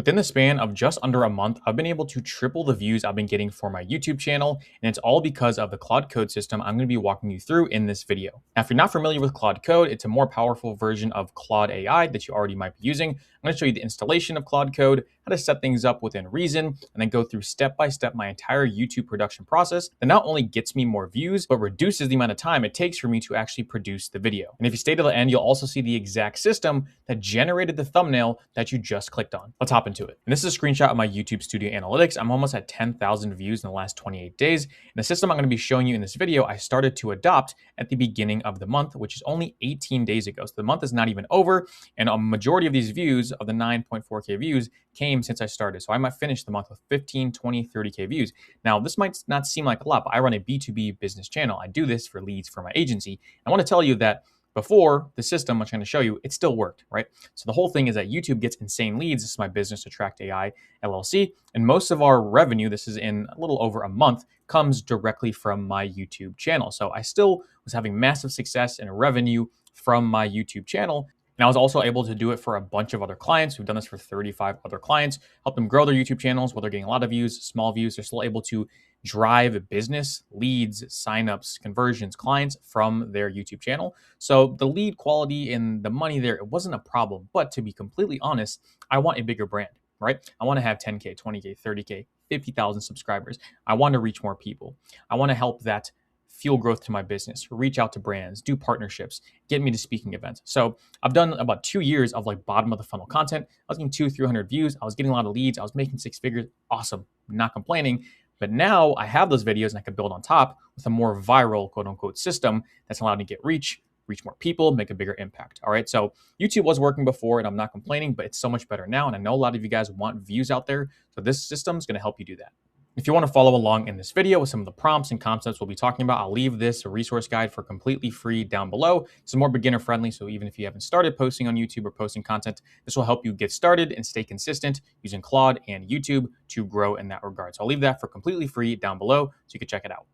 Within the span of just under a month, I've been able to triple the views I've been getting for my YouTube channel, and it's all because of the Claude Code system I'm going to be walking you through in this video. Now, if you're not familiar with Claude Code, it's a more powerful version of Claude AI that you already might be using. I'm going to show you the installation of Claude Code, how to set things up within Reason, and then go through step by step my entire YouTube production process that not only gets me more views, but reduces the amount of time it takes for me to actually produce the video. And if you stay to the end, you'll also see the exact system that generated the thumbnail that you just clicked on. Let's hop into it. And this is a screenshot of my YouTube Studio Analytics. I'm almost at 10,000 views in the last 28 days. And the system I'm going to be showing you in this video, I started to adopt at the beginning of the month, which is only 18 days ago. So the month is not even over. And a majority of these views, of the 9.4K views, came since I started. So I might finish the month with 15, 20, 30K views. Now, this might not seem like a lot, but I run a B2B business channel. I do this for leads for my agency. I want to tell you that before the system, which I'm going to show you, it still worked, right? So the whole thing is that YouTube gets insane leads. This is my business, Attract AI LLC. And most of our revenue, this is in a little over a month, comes directly from my YouTube channel. So I still was having massive success and revenue from my YouTube channel. And I was also able to do it for a bunch of other clients. We've done this for 35 other clients, help them grow their YouTube channels, whether they're getting a lot of views, small views, they're still able to drive business, leads, signups, conversions, clients from their YouTube channel. So the lead quality and the money there, it wasn't a problem. But to be completely honest, I want a bigger brand, right? I want to have 10K, 20K, 30K, 50,000 subscribers. I want to reach more people. I want to help that fuel growth to my business, reach out to brands, do partnerships, get me to speaking events. So I've done about 2 years of like bottom of the funnel content. I was getting 200-300 views. I was getting a lot of leads. I was making 6 figures. Awesome. Not complaining. But now I have those videos and I can build on top with a more viral, quote unquote, system that's allowed me to get reach more people, make a bigger impact. All right. So YouTube was working before and I'm not complaining, but it's so much better now. And I know a lot of you guys want views out there. So this system is going to help you do that. If you want to follow along in this video with some of the prompts and concepts we'll be talking about, I'll leave this a resource guide for completely free down below. It's more beginner friendly. So even if you haven't started posting on YouTube or posting content, this will help you get started and stay consistent using Claude and YouTube to grow in that regard. So I'll leave that for completely free down below so you can check it out.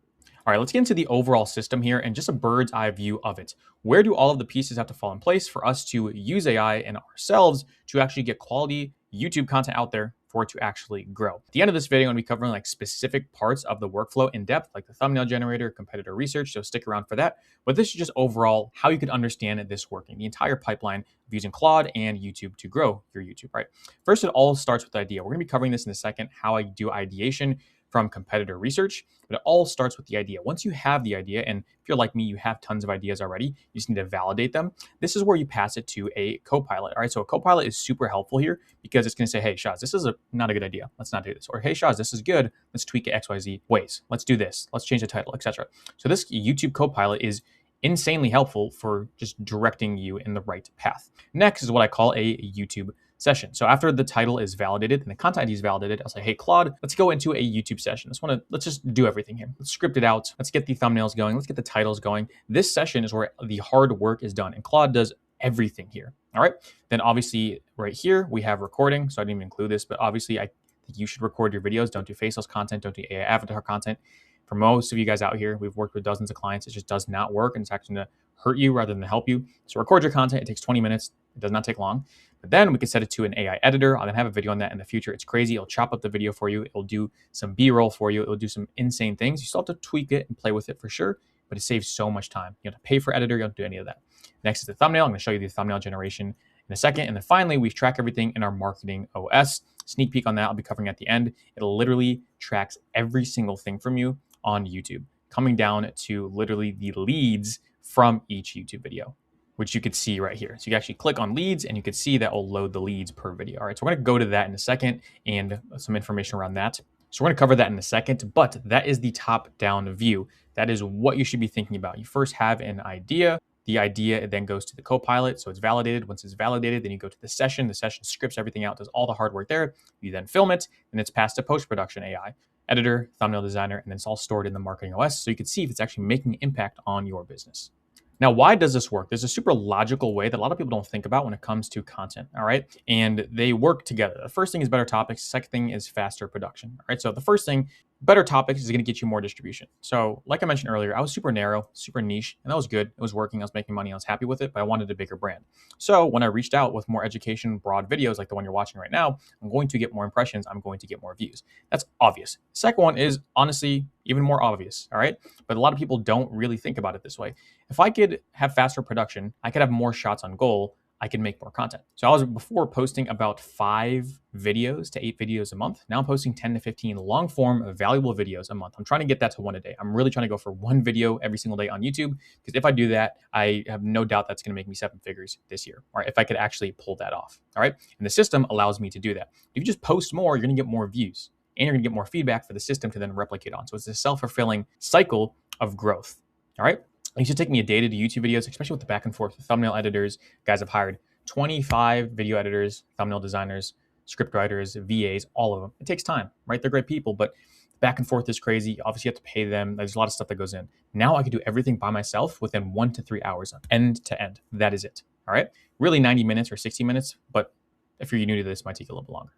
All right, let's get into the overall system here and just a bird's eye view of it. Where do all of the pieces have to fall in place for us to use AI and ourselves to actually get quality YouTube content out there for it to actually grow? At the end of this video, I'm going to be covering like specific parts of the workflow in depth, like the thumbnail generator, competitor research, so stick around for that. But this is just overall how you could understand this working, the entire pipeline of using Claude and YouTube to grow your YouTube, right? First, it all starts with the idea. We're going to be covering this in a second, how I do ideation from competitor research, but it all starts with the idea. Once you have the idea, and if you're like me, you have tons of ideas already, you just need to validate them. This is where you pass it to a Copilot. All right, so a Copilot is super helpful here because it's going to say, hey, Shaz, this is not a good idea. Let's not do this. Or hey, Shaz, this is good. Let's tweak it XYZ ways. Let's do this. Let's change the title, etc. So this YouTube Copilot is insanely helpful for just directing you in the right path. Next is what I call a YouTube session. So after the title is validated and the content ID is validated, I'll say, hey, Claude, let's go into a YouTube session. Let's just do everything here. Let's script it out. Let's get the thumbnails going. Let's get the titles going. This session is where the hard work is done and Claude does everything here. All right. Then obviously right here, we have recording. So I didn't even include this, but obviously I think you should record your videos. Don't do faceless content. Don't do AI avatar content. For most of you guys out here, we've worked with dozens of clients. It just does not work. And it's actually going to hurt you rather than help you. So record your content. It takes 20 minutes. It does not take long. But then we can set it to an AI editor. I'm going to have a video on that in the future. It's crazy. It'll chop up the video for you. It'll do some B-roll for you. It'll do some insane things. You still have to tweak it and play with it for sure, but it saves so much time. You don't have to pay for editor. You don't have to do any of that. Next is the thumbnail. I'm going to show you the thumbnail generation in a second. And then finally, we track everything in our marketing OS. Sneak peek on that I'll be covering at the end. It literally tracks every single thing from you on YouTube, coming down to literally the leads from each YouTube video, which you could see right here. So you can actually click on leads and you can see that will load the leads per video. All right, so we're gonna go to that in a second and some information around that. So we're gonna cover that in a second, but that is the top-down view. That is what you should be thinking about. You first have an idea. The idea then goes to the Copilot, so it's validated. Once it's validated, then you go to the session. The session scripts everything out, does all the hard work there. You then film it, and it's passed to post-production AI, editor, thumbnail designer, and then it's all stored in the marketing OS, so you can see if it's actually making an impact on your business. Now, why does this work? There's a super logical way that a lot of people don't think about when it comes to content, all right? And they work together. The first thing is better topics. The second thing is faster production, all right? So the first thing, better topics is going to get you more distribution. So like I mentioned earlier, I was super narrow, super niche, and that was good. It was working. I was making money. I was happy with it, but I wanted a bigger brand. So when I reached out with more education, broad videos like the one you're watching right now, I'm going to get more impressions. I'm going to get more views. That's obvious. Second one is honestly even more obvious. All right. But a lot of people don't really think about it this way. If I could have faster production, I could have more shots on goal. I can make more content. So I was before posting about 5 videos to 8 videos a month. Now I'm posting 10 to 15 long form valuable videos a month. I'm trying to get that to 1 a day. I'm really trying to go for 1 video every single day on YouTube, because if I do that, I have no doubt that's going to make me 7 figures this year. All right, if I could actually pull that off. All right, and the system allows me to do that. If you just post more, you're going to get more views and you're going to get more feedback for the system to then replicate on. So it's a self-fulfilling cycle of growth. All right. It used to take me a day to do YouTube videos, especially with the back and forth with thumbnail editors. Guys, I've hired 25 video editors, thumbnail designers, script writers, VAs, all of them. It takes time, right? They're great people, but back and forth is crazy. Obviously, you have to pay them. There's a lot of stuff that goes in. Now I can do everything by myself within 1 to 3 hours, end to end. That is it. All right. Really 90 minutes or 60 minutes, but if you're new to this, it might take a little bit longer.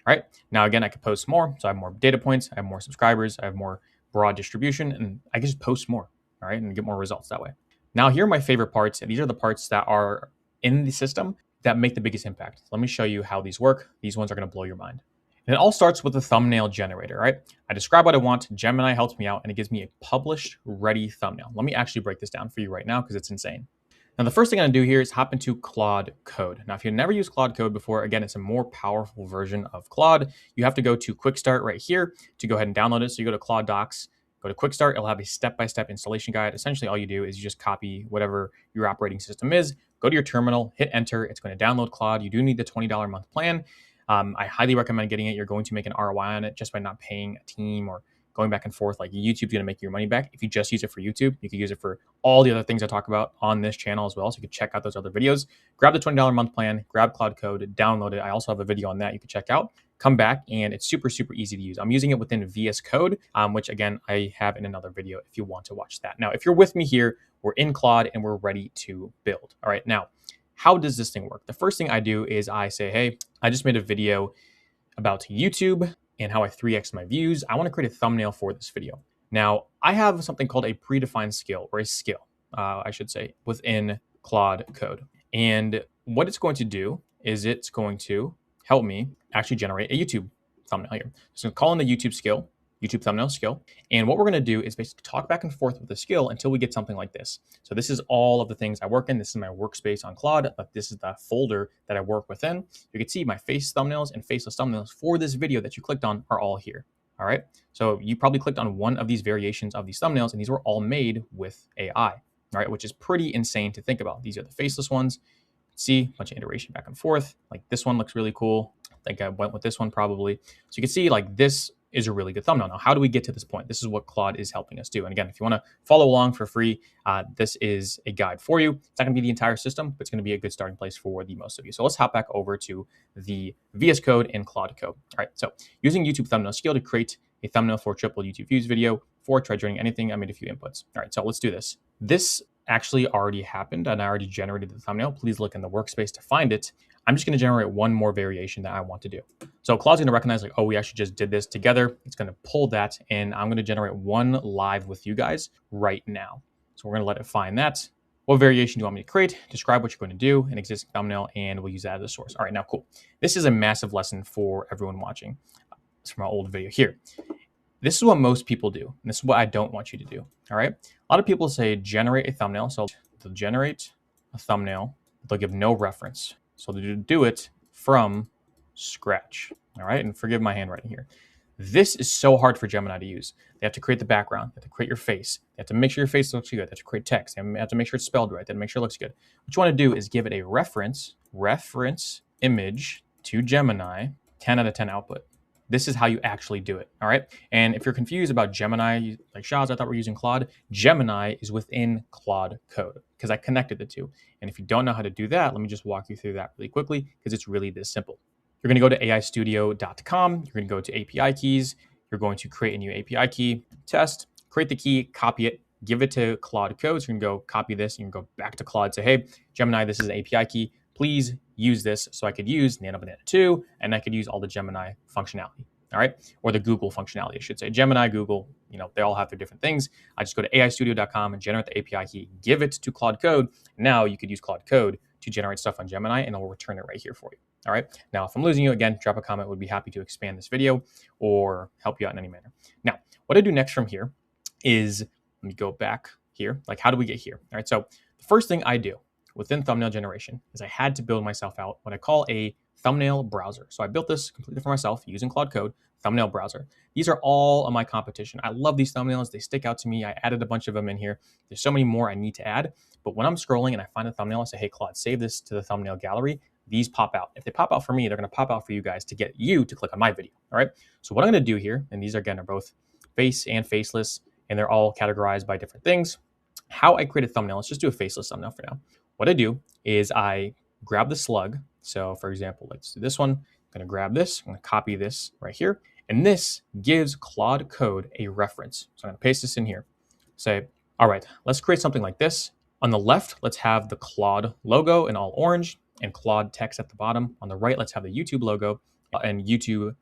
All right. Now, again, I could post more. So I have more data points. I have more subscribers. I have more broad distribution, and I can just post more. All right, and get more results that way. Now, here are my favorite parts, and these are the parts that are in the system that make the biggest impact. Let me show you how these work. These ones are going to blow your mind. And it all starts with the thumbnail generator, right? I describe what I want. Gemini helps me out, and it gives me a published, ready thumbnail. Let me actually break this down for you right now because it's insane. Now, the first thing I'm going to do here is hop into Claude Code. Now, if you've never used Claude Code before, again, it's a more powerful version of Claude. You have to go to Quick Start right here to go ahead and download it. So you go to Claude Docs, go to Quick Start. It'll have a step-by-step installation guide. Essentially, all you do is you just copy whatever your operating system is, go to your terminal, hit enter. It's going to download Claude. You do need the $20 a month plan. I highly recommend getting it. You're going to make an ROI on it just by not paying a team or going back and forth. Like YouTube's going to make your money back. If you just use it for YouTube, you can use it for all the other things I talk about on this channel as well. So you can check out those other videos. Grab the $20 a month plan, grab Claude Code, download it. I also have a video on that you can check out. Come back, and it's super, super easy to use. I'm using it within VS Code, which again, I have in another video if you want to watch that. Now, if you're with me here, we're in Claude and we're ready to build. All right, now, how does this thing work? The first thing I do is I say, hey, I just made a video about YouTube and how I 3x my views. I want to create a thumbnail for this video. Now, I have something called a predefined skill, or a skill, I should say, within Claude Code. And what it's going to do is it's going to help me actually generate a YouTube thumbnail here. So I'm calling the YouTube skill, YouTube thumbnail skill. And what we're going to do is basically talk back and forth with the skill until we get something like this. So this is all of the things I work in. This is my workspace on Claude. This is the folder that I work within. You can see my face thumbnails and faceless thumbnails for this video that you clicked on are all here. All right. So you probably clicked on one of these variations of these thumbnails, and these were all made with AI, all right, which is pretty insane to think about. These are the faceless ones. See a bunch of iteration back and forth. Like this one looks really cool. I think I went with this one probably. So you can see like this is a really good thumbnail. Now, how do we get to this point? This is what Claude is helping us do. And again, if you want to follow along for free, this is a guide for you. It's not going to be the entire system, but it's going to be a good starting place for the most of you. So let's hop back over to the VS Code and Claude Code. All right, so using YouTube thumbnail skill to create a thumbnail for triple YouTube views video. For try joining anything, I made a few inputs. All right, so let's do this. This actually already happened and I already generated the thumbnail. Please look in the workspace to find it. I'm just going to generate one more variation that I want to do. So Claude's going to recognize like, oh, we actually just did this together. It's going to pull that and I'm going to generate one live with you guys right now. So we're going to let it find that. What variation do you want me to create? Describe what you're going to do, an existing thumbnail, and we'll use that as a source. All right, now cool. This is a massive lesson for everyone watching. It's from my old video here. This is what most people do. And this is what I don't want you to do. All right. A lot of people say generate a thumbnail. So they'll generate a thumbnail. They'll give no reference. So they'll do it from scratch. All right. And forgive my handwriting here. This is so hard for Gemini to use. They have to create the background. They have to create your face. They have to make sure your face looks good. They have to create text. They have to make sure it's spelled right. They have to make sure it looks good. What you want to do is give it a reference image to Gemini, 10 out of 10 output. This is how you actually do it, all right? And if you're confused about Gemini, like Shaz, I thought we're using Claude. Gemini is within Claude Code because I connected the two. And if you don't know how to do that, let me just walk you through that really quickly because it's really this simple. You're going to go to aistudio.com. You're going to go to API keys. You're going to create a new API key, test, create the key, copy it, give it to Claude Code. So you can go copy this. You can go back to Claude, say, hey, Gemini, this is an API key. Please use this so I could use Nano Banana 2 and I could use all the Gemini functionality. all right? Or the Google functionality, I should say. Gemini, Google, they all have their different things. I just go to aistudio.com and generate the API key, give it to Claude Code. Now you could use Claude Code to generate stuff on Gemini, and it'll return it right here for you. All right. Now, if I'm losing you, again, drop a comment. Would be happy to expand this video or help you out in any manner. Now, what I do next from here is, let me go back here. Like, how do we get here? All right. So the first thing I do within thumbnail generation is I had to build myself out what I call a thumbnail browser. So I built this completely for myself using Claude Code, thumbnail browser. These are all of my competition. I love these thumbnails. They stick out to me. I added a bunch of them in here. There's so many more I need to add. But when I'm scrolling and I find a thumbnail, I say, hey, Claude, save this to the thumbnail gallery. These pop out. If they pop out for me, they're going to pop out for you guys to get you to click on my video. All right. So what I'm going to do here, and these again are both face and faceless, and they're all categorized by different things. How I create a thumbnail, let's just do a faceless thumbnail for now. What I do is I grab the slug. So for example, let's do this one. I'm going to grab this. I'm going to copy this right here. And this gives Claude Code a reference. So I'm going to paste this in here. Say, all right, let's create something like this. On the left, let's have the Claude logo in all orange and Claude text at the bottom. On the right, let's have the YouTube logo and YouTube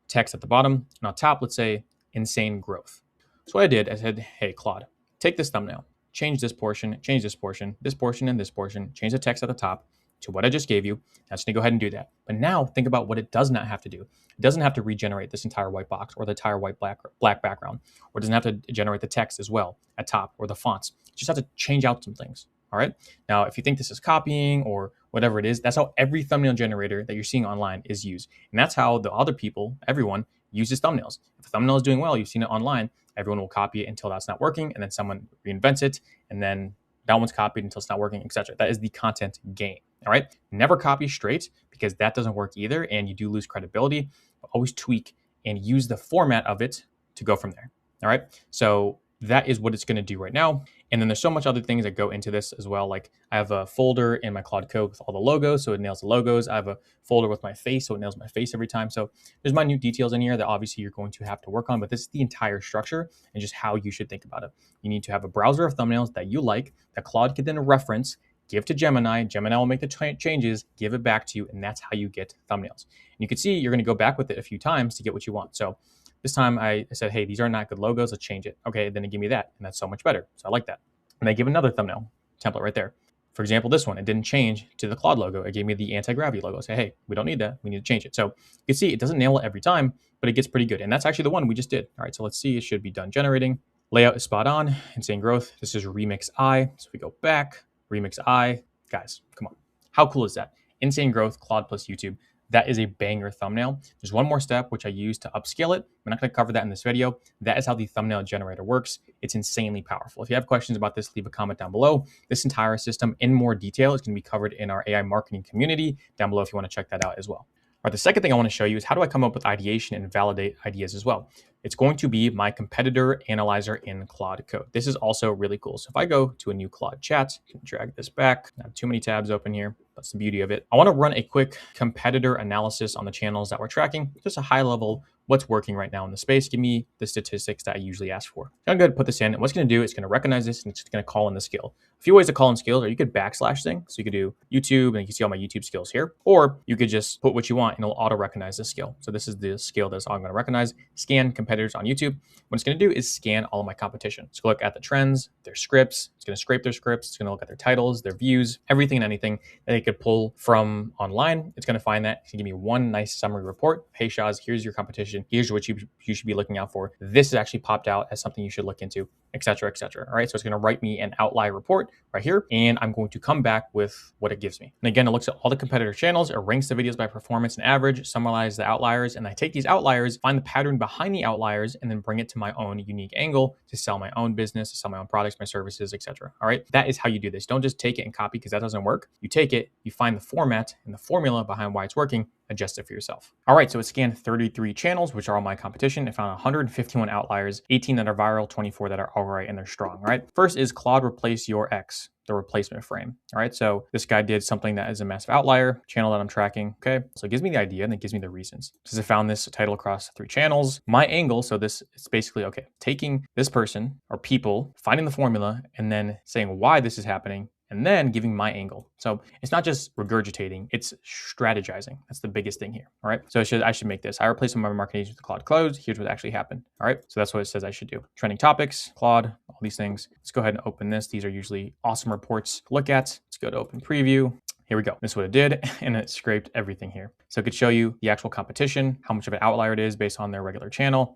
text at the bottom. And on top, let's say insane growth. So what I did, I said, hey, Claude, take this thumbnail, change this portion, change this portion, this portion, and this portion, change the text at the top to what I just gave you. That's going to go ahead and do that. But now think about what it does not have to do. It doesn't have to regenerate this entire white box or the entire white black background, or it doesn't have to generate the text as well at top or the fonts. You just have to change out some things. All right. Now, if you think this is copying or whatever it is, that's how every thumbnail generator that you're seeing online is used. And that's how the other people, everyone, uses thumbnails. If a thumbnail is doing well, you've seen it online, everyone will copy it until that's not working. And then someone reinvents it. And then that one's copied until it's not working, etc. That is the content game. All right. Never copy straight because that doesn't work either. And you do lose credibility. But always tweak and use the format of it to go from there. All right. So that is what it's going to do right now. And then there's so much other things that go into this as well. Like I have a folder in my Claude Code with all the logos, so it nails the logos. I have a folder with my face, so it nails my face every time. So there's minute details in here that obviously you're going to have to work on, but this is the entire structure and just how you should think about it. You need to have a browser of thumbnails that you like, that Claude can then reference, give to Gemini. Gemini will make the changes, give it back to you, and that's how you get thumbnails. And you can see you're going to go back with it a few times to get what you want. So this time I said, hey, these are not good logos. Let's change it. Okay, then it gave me that. And that's so much better. So I like that. And I give another thumbnail template right there. For example, this one, it didn't change to the Claude logo. It gave me the anti-gravity logo. Say, hey, we don't need that. We need to change it. So you can see it doesn't nail it every time, but it gets pretty good. And that's actually the one we just did. All right, so let's see. It should be done generating. Layout is spot on. Insane growth. This is Remix I. So we go back, Remix I. Guys, come on. How cool is that? Insane growth, Claude plus YouTube. That is a banger thumbnail. There's one more step, which I use to upscale it. We're not going to cover that in this video. That is how the thumbnail generator works. It's insanely powerful. If you have questions about this, leave a comment down below. This entire system in more detail is going to be covered in our AI marketing community down below if you want to check that out as well. All right, the second thing I want to show you is how do I come up with ideation and validate ideas as well. It's going to be my competitor analyzer in Claude Code. This is also really cool. So if I go to a new Claude chat, I can drag this back. I have too many tabs open here. That's the beauty of it. I want to run a quick competitor analysis on the channels that we're tracking. Just a high level, what's working right now in the space. Give me the statistics that I usually ask for. So I'm going to put this in, and what's going to do is going to recognize this, and it's going to call in the skill. A few ways to call in skills are you could backslash thing. So you could do YouTube, and you can see all my YouTube skills here. Or you could just put what you want, and it'll auto recognize the skill. So this is the skill that's all I'm going to recognize. Scan competitors on YouTube. What it's going to do is scan all of my competition. It's going to look at the trends, their scripts. It's going to scrape their scripts. It's going to look at their titles, their views, everything and anything that it could pull from online. It's going to find that. It's going to give me one nice summary report. Hey, Shaz, here's your competition. Here's what you should be looking out for. This is actually popped out as something you should look into, et cetera, et cetera. All right. So it's going to write me an outlier report right here, and I'm going to come back with what it gives me. And again, it looks at all the competitor channels. It ranks the videos by performance and average, summarizes the outliers, and I take these outliers, find the pattern behind the outliers, and then bring it to my own unique angle to sell my own business, to sell my own products, my services, etc. All right. That is how you do this. Don't just take it and copy because that doesn't work. You take it, you find the format and the formula behind why it's working, adjust it for yourself. All right. So it scanned 33 channels, which are all my competition. It found 151 outliers, 18 that are viral, 24 that are all right and they're strong. All right. First is Claude replace your X, the replacement frame. All right. So this guy did something that is a massive outlier channel that I'm tracking. Okay. So it gives me the idea and it gives me the reasons. Since I found this title across 3 channels, my angle. So this is basically, okay, taking this person or people, finding the formula and then saying why this is happening and then giving my angle. So it's not just regurgitating, it's strategizing. That's the biggest thing here. All right. So I should make this. I replaced some of my marketing agents with Claude Code. Here's what actually happened. All right. So that's what it says I should do. Trending topics, Claude, all these things. Let's go ahead and open this. These are usually awesome reports to look at. Let's go to open preview. Here we go. This is what it did, and it scraped everything here. So it could show you the actual competition, how much of an outlier it is based on their regular channel,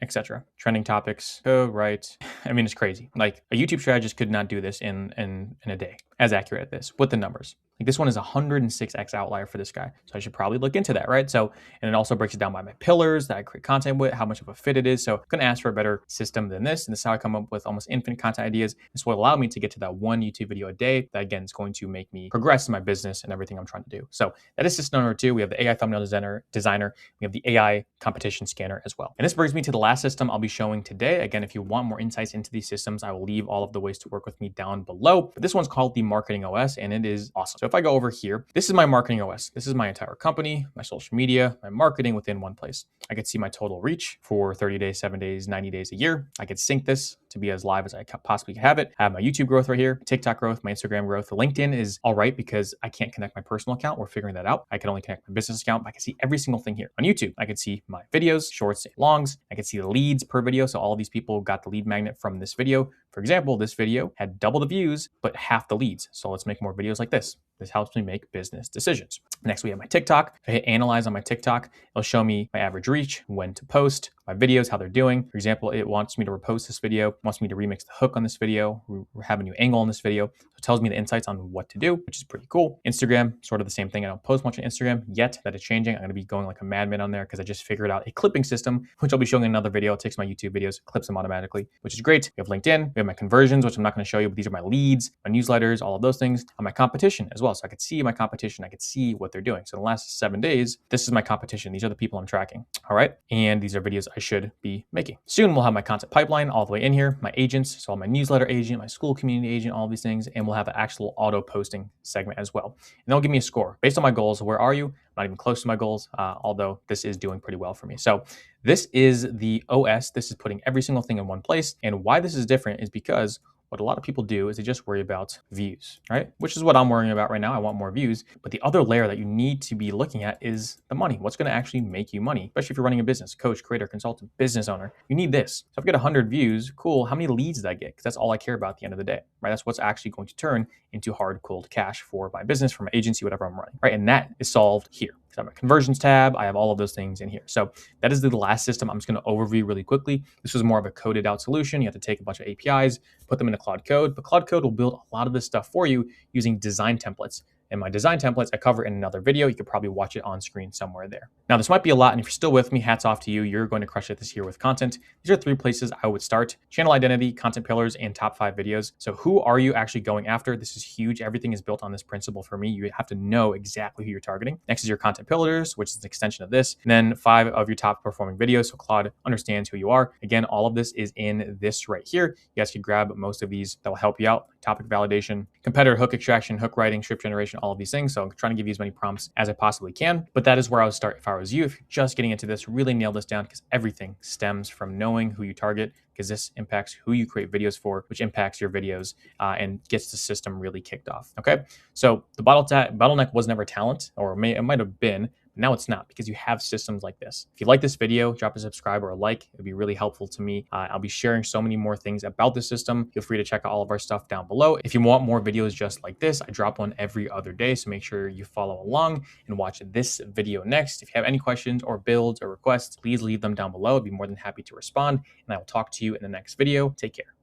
etc. Trending topics, code, right? I mean, it's crazy. Like a YouTube strategist could not do this in a day, as accurate at this with the numbers. Like this one is 106x outlier for this guy. So I should probably look into that, right? So, and it also breaks it down by my pillars that I create content with, how much of a fit it is. So I'm going to ask for a better system than this. And this is how I come up with almost infinite content ideas. This will allow me to get to that one YouTube video a day. That again is going to make me progress in my business and everything I'm trying to do. So that is system number 2. We have the AI thumbnail designer. We have the AI competition scanner as well. And this brings me to the last system I'll be showing today. Again, if you want more insights into these systems, I will leave all of the ways to work with me down below. But this one's called the Marketing OS, and it is awesome. So if I go over here, this is my Marketing OS. This is my entire company, my social media, my marketing within one place. I could see my total reach for 30 days, 7 days, 90 days, a year. I could sync this to be as live as I possibly have it. I have my YouTube growth right here, TikTok growth, my Instagram growth. The LinkedIn is all right because I can't connect my personal account. We're figuring that out. I can only connect my business account, but I can see every single thing here. On YouTube, I could see my videos, shorts, longs. I could see the leads per video. So all of these people got the lead magnet from this video. For example, this video had double the views, but half the leads. So let's make more videos like this. This helps me make business decisions. Next, we have my TikTok. If I hit analyze on my TikTok, it'll show me my average reach, when to post, my videos, how they're doing. For example, it wants me to repost this video, wants me to remix the hook on this video, have a new angle on this video. So it tells me the insights on what to do, which is pretty cool. Instagram, sort of the same thing. I don't post much on Instagram yet. That is changing. I'm going to be going like a madman on there because I just figured out a clipping system, which I'll be showing in another video. It takes my YouTube videos, clips them automatically, which is great. We have LinkedIn. We have my conversions, which I'm not going to show you, but these are my leads, my newsletters, all of those things. On my competition as well. So I could see my competition. I could see what they're doing. So in the last 7 days, this is my competition. These are the people I'm tracking. All right. And these are videos I should be making. Soon we'll have my content pipeline all the way in here, my agents, so all my newsletter agent, my school community agent, all these things, and we'll have an actual auto posting segment as well. And they'll give me a score based on my goals. Where are you? I'm not even close to my goals, although this is doing pretty well for me. So this is the OS. This is putting every single thing in one place. And why this is different is because what a lot of people do is they just worry about views, right? Which is what I'm worrying about right now. I want more views. But the other layer that you need to be looking at is the money. What's going to actually make you money? Especially if you're running a business, coach, creator, consultant, business owner. You need this. So if I get 100 views, cool. How many leads did I get? Because that's all I care about at the end of the day, right? That's what's actually going to turn into hard, cold cash for my business, for my agency, whatever I'm running, right? And that is solved here. I have my conversions tab. I have all of those things in here. So that is the last system. I'm just going to overview really quickly. This was more of a coded out solution. You have to take a bunch of APIs, put them into Claude Code, but Claude Code will build a lot of this stuff for you using design templates. And my design templates I cover in another video. You could probably watch it on screen somewhere there. Now, this might be a lot, and if you're still with me, hats off to you. You're going to crush it this year with content. These are 3 places I would start: channel identity, content pillars, and top 5 videos. So who are you actually going after? This is huge. Everything is built on this principle for me. You have to know exactly who you're targeting. Next is your content pillars, which is an extension of this. And then 5 of your top performing videos. So Claude understands who you are. Again, all of this is in this right here. You guys can grab most of these that will help you out. Topic validation, competitor hook extraction, hook writing, script generation, all of these things. So I'm trying to give you as many prompts as I possibly can. But that is where I would start if I was you. If you're just getting into this, really nail this down, because everything stems from knowing who you target, because this impacts who you create videos for, which impacts your videos and gets the system really kicked off. Okay. So the bottleneck was never talent, or it might have been. Now it's not, because you have systems like this. If you like this video, drop a subscribe or a like. It'd be really helpful to me. I'll be sharing so many more things about the system. Feel free to check out all of our stuff down below. If you want more videos just like this, I drop one every other day. So make sure you follow along and watch this video next. If you have any questions or builds or requests, please leave them down below. I'd be more than happy to respond, and I will talk to you in the next video. Take care.